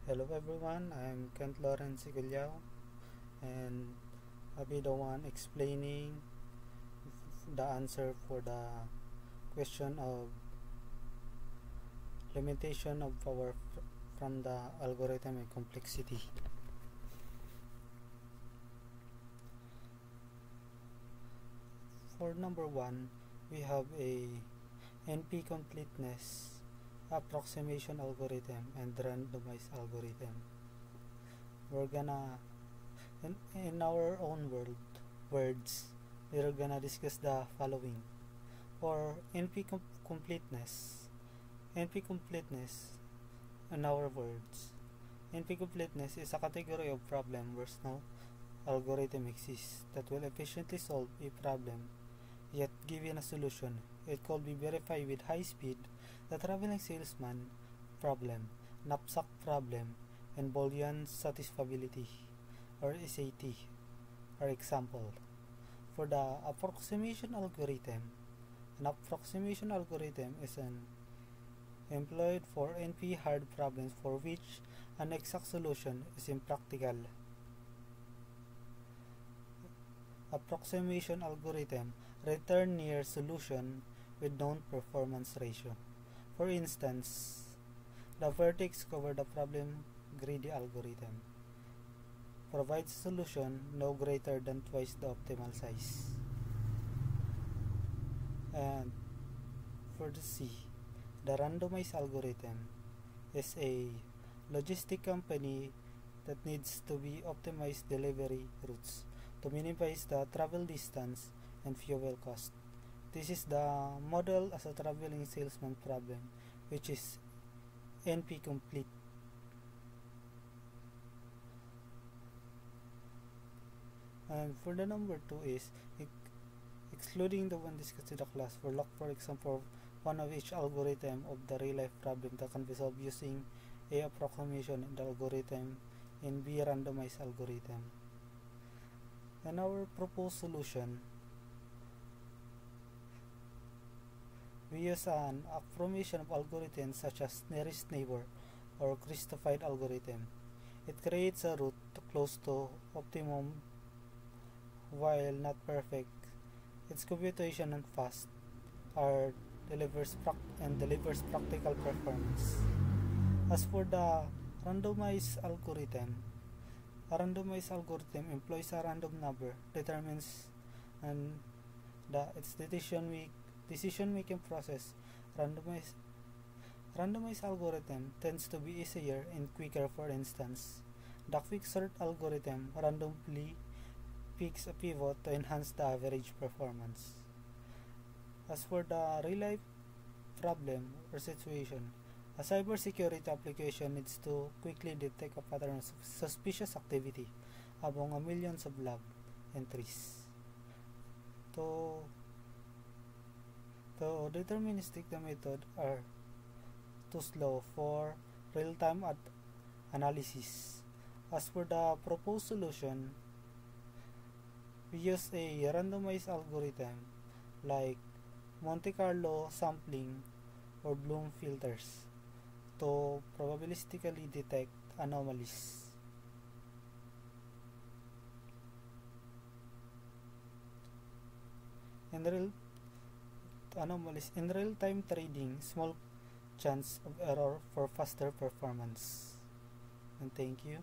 Hello everyone, I'm Kent Lawrence Sigulao, and I'll be the one explaining the answer for the question of limitation of power from the algorithm and complexity. For number one, we have a NP completeness approximation algorithm and randomized algorithm. We're gonna in our own words, we're gonna discuss the following. For completeness, NP completeness, in our words, NP completeness is a category of problem where no algorithm exists that will efficiently solve a problem, yet given a solution, it could be verified with high speed. The traveling salesman problem, knapsack problem, and Boolean satisfiability, or SAT, are example. For the approximation algorithm, an approximation algorithm is an employed for NP hard problems for which an exact solution is impractical. Approximation algorithm return near solution with known performance ratio. For instance, the vertex cover the problem greedy algorithm provides solution no greater than twice the optimal size. And for the C, the randomized algorithm is a logistic company that needs to be optimized delivery routes to minimize the travel distance and fuel cost. This is the model as a traveling salesman problem, which is NP complete. And for the number 2 is excluding the one discussed in the class. For example, one of each algorithm of the real life problem that can be solved using A approximation in the algorithm in B randomized algorithm. And our proposed solution, we use an approximation of algorithms such as nearest neighbor or Christophide algorithm. It creates a route close to optimum while not perfect. Its computation and fast are delivers practical performance. As for the randomized algorithm, a randomized algorithm employs a random number, determines and its decision making process. Randomized algorithm tends to be easier and quicker. For instance, the quicksort algorithm randomly picks a pivot to enhance the average performance. As for the real life problem or situation, a cybersecurity application needs to quickly detect a pattern of suspicious activity among millions of log entries. To deterministic, the method are too slow for real-time analysis. As for the proposed solution, we use a randomized algorithm like Monte Carlo sampling or Bloom filters to probabilistically detect anomalies. In real-time trading, small chance of error for faster performance. And thank you.